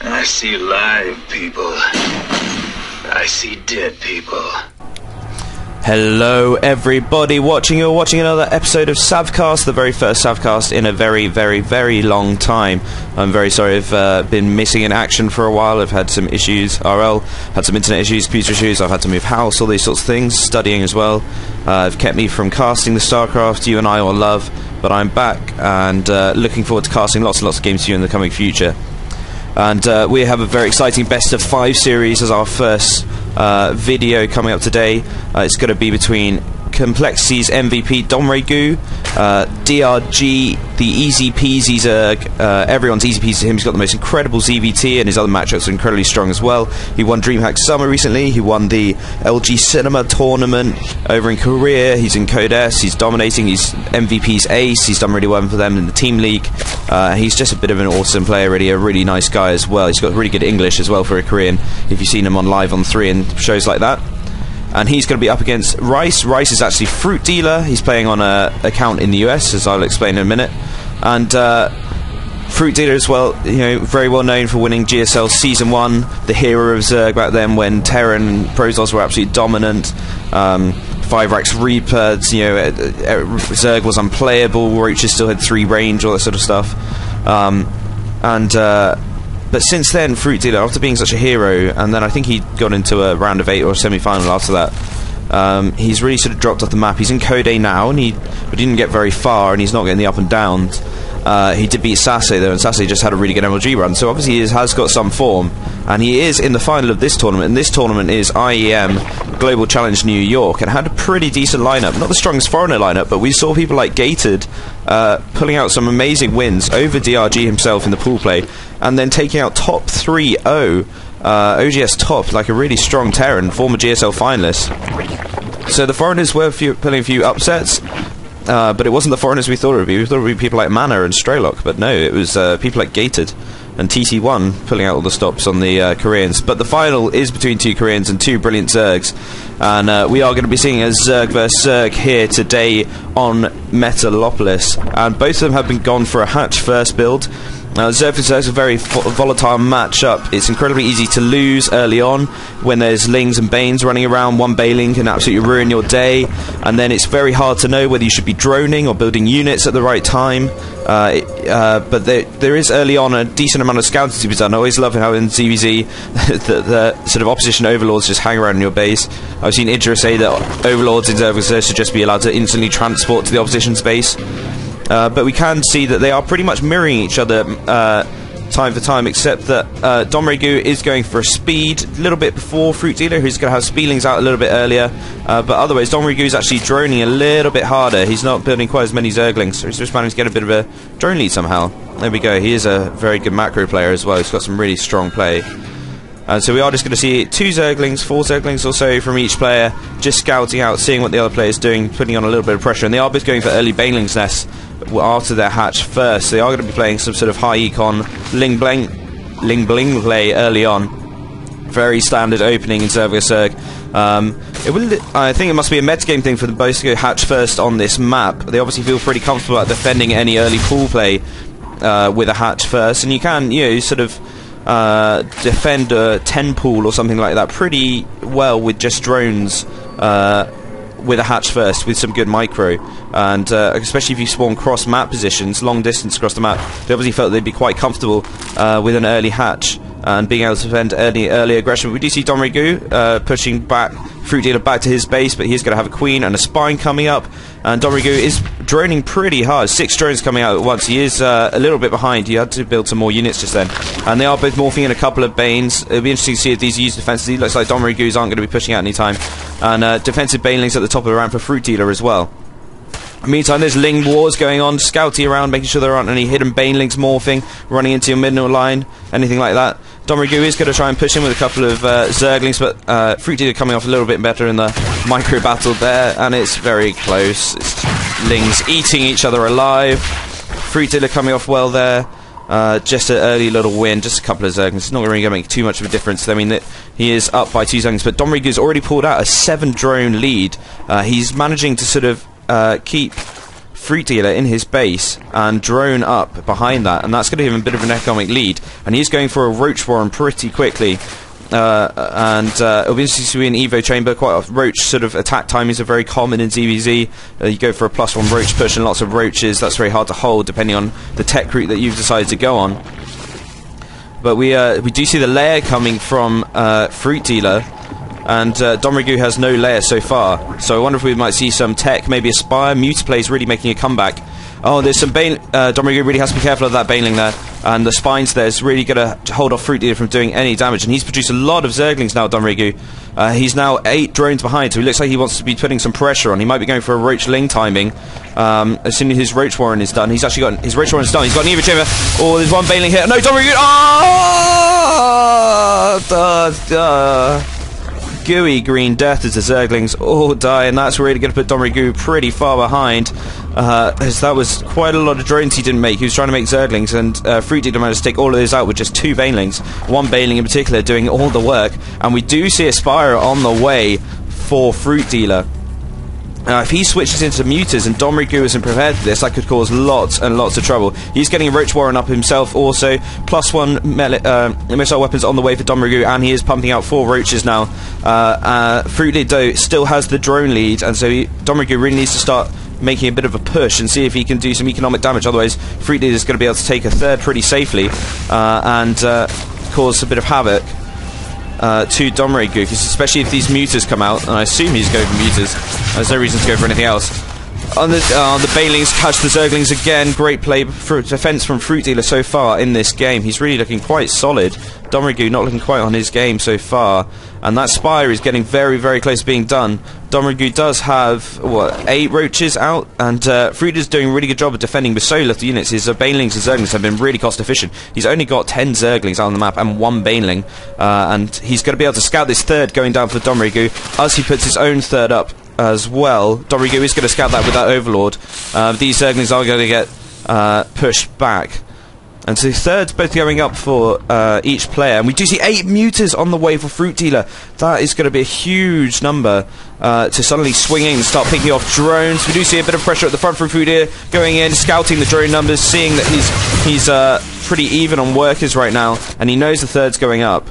I see live people. I see dead people. Hello everybody watching. You're watching another episode of Savcast, the very first Savcast in a very, very, very long time. I'm very sorry I've been missing in action for a while. I've had some issues, RL, had some internet issues, computer issues, I've had to move house, all these sorts of things, studying as well. I've kept me from casting the StarCraft you and I all love, but I'm back and looking forward to casting lots and lots of games for you in the coming future. And we have a very exciting Best of 5 series as our first video coming up today. It's going to be between Complexity's MVP Donraegu, DRG, the easy peasy Zerg. Everyone's easy peasy to him. He's got the most incredible ZVT, and his other matchups are incredibly strong as well. He won DreamHack Summer recently. He won the LG Cinema tournament over in Korea. He's in Code S. He's dominating. He's MVP's ace. He's done really well for them in the team league. He's just a bit of an awesome player, really, a really nice guy as well. He's got really good English as well for a Korean, if you've seen him on live on 3 and shows like that. And he's going to be up against Rice. Rice is actually Fruitdealer. He's playing on an account in the US, as I'll explain in a minute. And Fruitdealer as well, you know, very well known for winning GSL Season 1, the hero of Zerg back then when Terran and Prozos were absolutely dominant. 5-Rax Reaper, you know, Zerg was unplayable, Roaches still had 3 range, all that sort of stuff. But since then, Fruitdealer, after being such a hero, and then I think he got into a round of 8 or a semi-final after that, he's really sort of dropped off the map. He's in Code A now, and he didn't get very far, and he's not getting the up and downs. He did beat Sase though, and Sase just had a really good MLG run, so obviously he has got some form, and he is in the final of this tournament, and this tournament is IEM Global Challenge New York, and had a pretty decent lineup. Not the strongest foreigner lineup, but we saw people like Gated pulling out some amazing wins over DRG himself in the pool play, and then taking out top 3-0 OGS top, like a really strong Terran, former GSL finalist. So the foreigners were pulling a few upsets, but it wasn't the foreigners we thought it would be. We thought it would be people like Mana and Straylock, but no, it was people like Gated and TT1 pulling out all the stops on the Koreans. But the final is between 2 Koreans and 2 brilliant Zergs, and we are going to be seeing a Zerg vs Zerg here today on Metalopolis, and both of them have been gone for a hatch first build. Zerg vs Zerg is a very volatile matchup. It's incredibly easy to lose early on when there's Lings and Banes running around. One Baneling can absolutely ruin your day, and then it's very hard to know whether you should be droning or building units at the right time. But there is early on a decent amount of scouting to be done. I always love how in ZVZ the sort of opposition overlords just hang around in your base. I've seen Idra say that overlords in Zerg vs Zerg should just be allowed to instantly transport to the opposition's base. But we can see that they are pretty much mirroring each other time for time, except that Donraegu is going for a speed a little bit before Fruitdealer, who's going to have Speedlings out a little bit earlier. But otherwise, Donraegu is actually droning a little bit harder. He's not building quite as many Zerglings, so he's just managed to get a bit of a drone lead somehow. There we go. He is a very good macro player as well. He's got some really strong play. So we are just going to see 2 Zerglings, 4 Zerglings or so from each player, just scouting out, seeing what the other player is doing, putting on a little bit of pressure. And they are both going for early Banelings nests after their hatch first. So they are going to be playing some sort of high econ Ling Bling play early on. Very standard opening in Zerg vs Zerg. I think it must be a metagame thing for them both to go hatch first on this map. They obviously feel pretty comfortable at defending any early pool play with a hatch first, and you can, you know, sort of defend a 10 pool or something like that pretty well with just drones with a hatch first, with some good micro, and especially if you spawn cross map positions, long distance across the map, they obviously felt they'd be quite comfortable with an early hatch and being able to defend early aggression. We do see Donraegu pushing back Fruitdealer back to his base, but he's going to have a queen and a spine coming up, and Donraegu is droning pretty hard. 6 drones coming out at once. He is a little bit behind. He had to build some more units just then, and they are both morphing in a couple of Banes. It'll be interesting to see if these use defensively. Looks like Donraegus aren't going to be pushing out any time, and defensive Banelings at the top of the ramp for Fruitdealer as well. Meantime, there's Ling wars going on, scouting around, making sure there aren't any hidden Banelings morphing, running into your middle line, anything like that. Donraegu is going to try and push him with a couple of Zerglings, but Fruitdealer coming off a little bit better in the micro battle there, and it's very close. It's Lings eating each other alive. Fruitdealer coming off well there. Just an early little win, just a couple of Zerglings. It's not really going to make too much of a difference. I mean, he is up by 2 Zerglings, but Donraegu's already pulled out a 7 drone lead. He's managing to sort of keep Fruitdealer in his base and drone up behind that, and that's going to give him a bit of an economic lead, and he's going for a roach warren pretty quickly. It'll be interesting to see an Evo chamber. Quite a roach sort of attack timings are very common in ZVZ. You go for a +1 roach push and lots of roaches. That's very hard to hold depending on the tech route that you've decided to go on. But we do see the lair coming from Fruitdealer, and Donraegu has no lair so far. So I wonder if we might see some tech, maybe a Spire. Mutaplay is really making a comeback. Oh, there's some Donraegu really has to be careful of that baneling there, and the spines there is really going to hold off Fruitdealer from doing any damage, and he's produced a lot of Zerglings now, Donraegu. He's now 8 drones behind, so he looks like he wants to be putting some pressure on. He might be going for a Roach Ling timing as soon as his Roach Warren is done. He's actually got his Roach Warren is done. He's got an Evo chamber. Oh, there's one baneling here. No, Donraegu! Oh! Gooey green death as the Zerglings all die, and that's really going to put Donraegu pretty far behind, as that was quite a lot of drones he didn't make. He was trying to make Zerglings, and Fruitdealer managed to take all of those out with just 2 banelings, one baneling in particular doing all the work, and we do see a Spire on the way for Fruitdealer. If he switches into Mutas and Donraegu isn't prepared for this, that could cause lots and lots of trouble. He's getting a Roach Warren up himself also. +1 missile weapons on the way for Donraegu, and he is pumping out 4 roaches now. Fruitdealer still has the drone lead, and so Donraegu really needs to start making a bit of a push and see if he can do some economic damage. Otherwise, Fruitdealer is going to be able to take a third pretty safely and cause a bit of havoc to Donraegu, because especially if these Mutas come out, and I assume he's going for Mutas, there's no reason to go for anything else. On the banelings catch the Zerglings again. Great play for defense from Fruitdealer so far in this game. He's really looking quite solid. Donraegu not looking quite on his game so far, and that Spire is getting very, very close to being done. Donraegu does have, what, 8 roaches out, and Fruitdealer's doing a really good job of defending with so little units. His banelings and Zerglings have been really cost efficient. He's only got 10 Zerglings out on the map and 1 baneling, and he's going to be able to scout this third going down for Donraegu as he puts his own third up as well. Donraegu is going to scout that with that Overlord. These Zerglings are going to get pushed back. And so thirds both going up for each player. And we do see 8 Mutas on the way for Fruitdealer. That is going to be a huge number to suddenly swing in and start picking off drones. We do see a bit of pressure at the front from Fruitdealer, going in, scouting the drone numbers, seeing that he's pretty even on workers right now, and he knows the third's going up.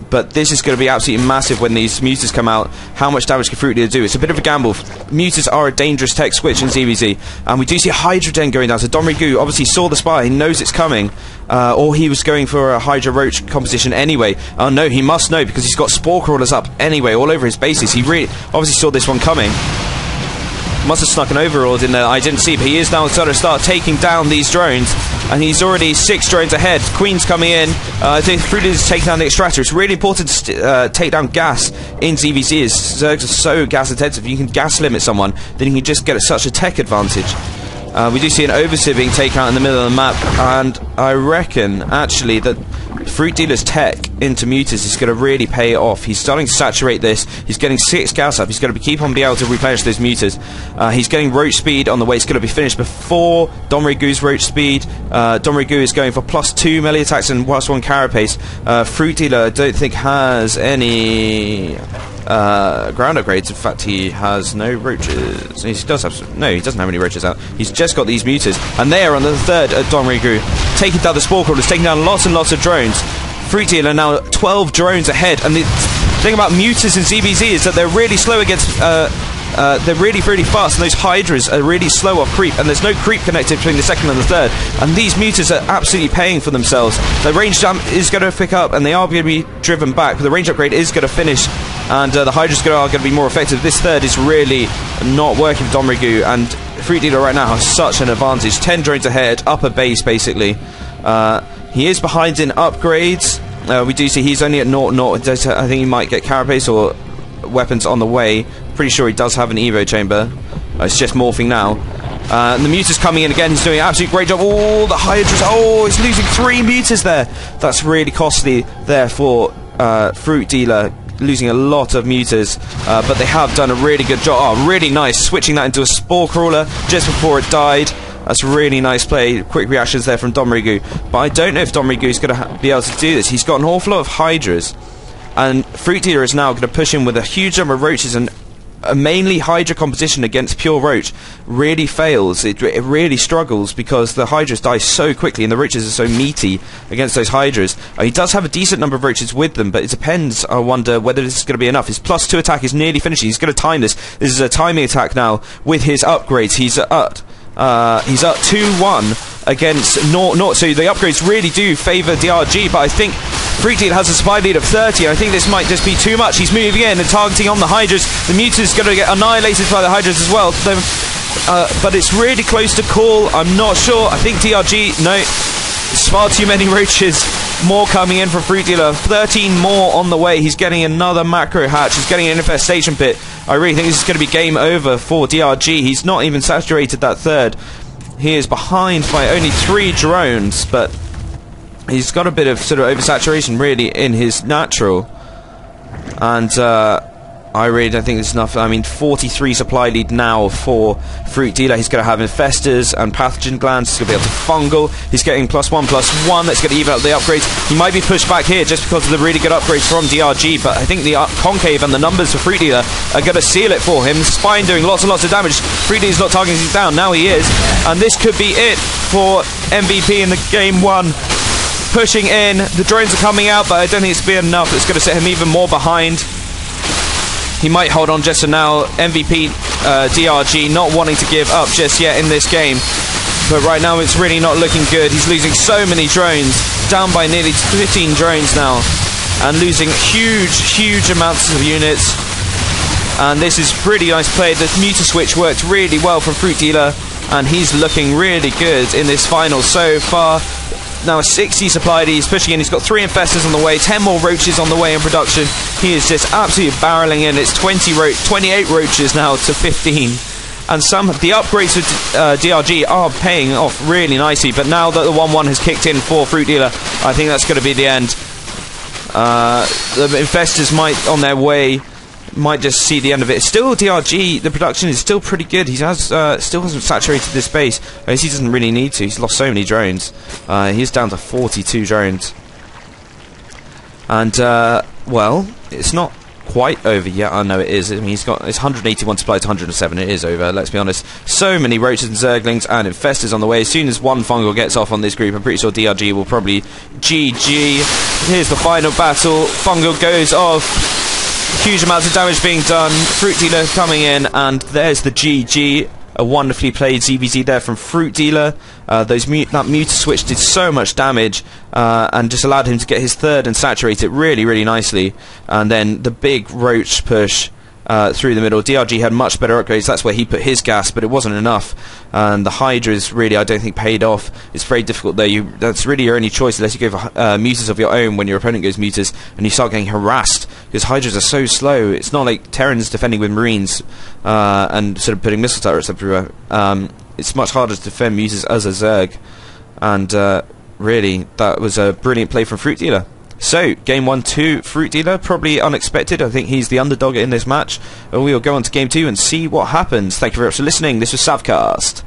But this is going to be absolutely massive when these Mutas come out. How much damage can Fruitdealer do? It's a bit of a gamble. Mutas are a dangerous tech switch in ZVZ. And we do see Hydra Den going down. So Donraegu obviously saw the Spire. He knows it's coming. Or he was going for a Hydra Roach composition anyway. Oh no, he must know, because he's got Spore Crawlers up anyway, all over his bases. He really obviously saw this one coming. Must have snuck an Overlord in there I didn't see, but he is now going to start taking down these drones, and he's already 6 drones ahead. Queen's coming in. I think Fruitdealer is taking down the Extractor. It's really important to take down gas in ZVZ, as Zergs are so gas intensive. If you can gas limit someone, then you can just get such a tech advantage. We do see an Overseer being taken out in the middle of the map, and I reckon actually that Fruitdealer's tech into Mutas is going to really pay off. He's starting to saturate this. He's getting 6 gas up. He's going to keep on being able to replenish those Mutas. He's getting Roach Speed on the way. It's going to be finished before Donraegu's Roach Speed. Donraegu is going for +2 melee attacks and +1 Carapace. Fruitdealer I don't think has any ground upgrades. In fact, he has no roaches. He does have no, he doesn't have any roaches out. He's just got these Mutas, and they are on the third at Donraegu, taking down the Spore Crawlers, taking down lots and lots of drones. Fruitdealer now 12 drones ahead, and the thing about Mutas in ZVZ is that they're really slow against they're really, really fast, and those Hydras are really slow off creep, and there's no creep connected between the second and the third, and these Mutas are absolutely paying for themselves. The range jump is going to pick up, and they are going to be driven back, but the range upgrade is going to finish, and the Hydras are going to be more effective. This third is really not working for Donraegu, and Fruitdealer right now has such an advantage. 10 drones ahead, upper base basically. He is behind in upgrades. We do see he's only at 0-0. I think he might get Carapace or weapons on the way. Pretty sure he does have an Evo chamber. It's just morphing now. And the Mutas coming in again. He's doing an absolute great job. Oh, the Hydras. Oh, he's losing 3 Mutas there. That's really costly there for Fruitdealer, losing a lot of Mutas. But they have done a really good job. Oh, really nice. Switching that into a Spore Crawler just before it died. That's really nice play. Quick reactions there from Donraegu. But I don't know if Donraegu is going to be able to do this. He's got an awful lot of Hydras, and Fruitdealer is now going to push in with a huge number of roaches, and mainly Hydra composition against pure Roach really fails. It really struggles because the Hydras die so quickly and the Roaches are so meaty against those Hydras. He does have a decent number of Roaches with them, but it depends, I wonder, whether this is going to be enough. His +2 attack is nearly finishing. He's going to time this. This is a timing attack now with his upgrades. He's at 2-1 against Naught. So the upgrades really do favour DRG, but I think Fruitdealer has a supply lead of 30, and I think this might just be too much. He's moving in and targeting on the Hydras. The Mutas is going to get annihilated by the Hydras as well. But it's really close to call. I'm not sure. I think DRG, no, it's far too many Roaches. More coming in from Fruitdealer. 13 more on the way. He's getting another macro hatch. He's getting an infestation pit. I really think this is going to be game over for DRG. He's not even saturated that third. He is behind by only 3 drones, but he's got a bit of sort of oversaturation really in his natural. And I really don't think there's enough. I mean, 43 supply lead now for Fruitdealer. He's going to have infestors and pathogen glands. He's going to be able to fungal. He's getting +1/+1. That's going to even out the upgrades. He might be pushed back here just because of the really good upgrades from DRG, but I think the concave and the numbers for Fruitdealer are going to seal it for him. Spine doing lots and lots of damage. Fruitdealer's not targeting him down. Now he is. And this could be it for MVP in the game 1. Pushing in. The drones are coming out, but I don't think it's been enough. It's going to set him even more behind. He might hold on just for now. MVP DRG not wanting to give up just yet in this game. But right now it's really not looking good. He's losing so many drones. Down by nearly 15 drones now. And losing huge amounts of units. And this is pretty nice play. The Muta switch worked really well from Fruitdealer. And he's looking really good in this final so far. Now a 60 supply lead, he's pushing in, he's got 3 infestors on the way, 10 more Roaches on the way in production. He is just absolutely barreling in. It's 28 Roaches now to 15. And the upgrades for DRG are paying off really nicely, but now that the 1-1 has kicked in for Fruitdealer, I think that's going to be the end. The infestors might, on their way, might just see the end of it. Still, DRG, the production is still pretty good. He has still hasn't saturated this base. I guess he doesn't really need to. He's lost so many drones. He's down to 42 drones. And, well, it's not quite over yet. I know it is. I mean, it's 181 supply to 107. It is over, let's be honest. So many Roaches and Zerglings and infestors on the way. As soon as one fungal gets off on this group, I'm pretty sure DRG will probably GG. Here's the final battle. Fungal goes off. Huge amounts of damage being done. Fruitdealer coming in, and there's the GG. A wonderfully played ZVZ there from Fruitdealer. That Muta switch did so much damage and just allowed him to get his third and saturate it really nicely. And then the big Roach push through the middle. DRG had much better upgrades. That's where he put his gas, but it wasn't enough. And the Hydras really, I don't think, paid off. It's very difficult there. That's really your only choice unless you go for Mutas of your own when your opponent goes Mutas, and you start getting harassed because Hydras are so slow. It's not like Terrans defending with Marines and sort of putting missile turrets everywhere. It's much harder to defend Mutas as a Zerg. And really, that was a brilliant play from Fruitdealer. So, game 1-2, Fruitdealer, probably unexpected. I think he's the underdog in this match. And we will go on to game 2 and see what happens. Thank you very much for listening. This was Savcast.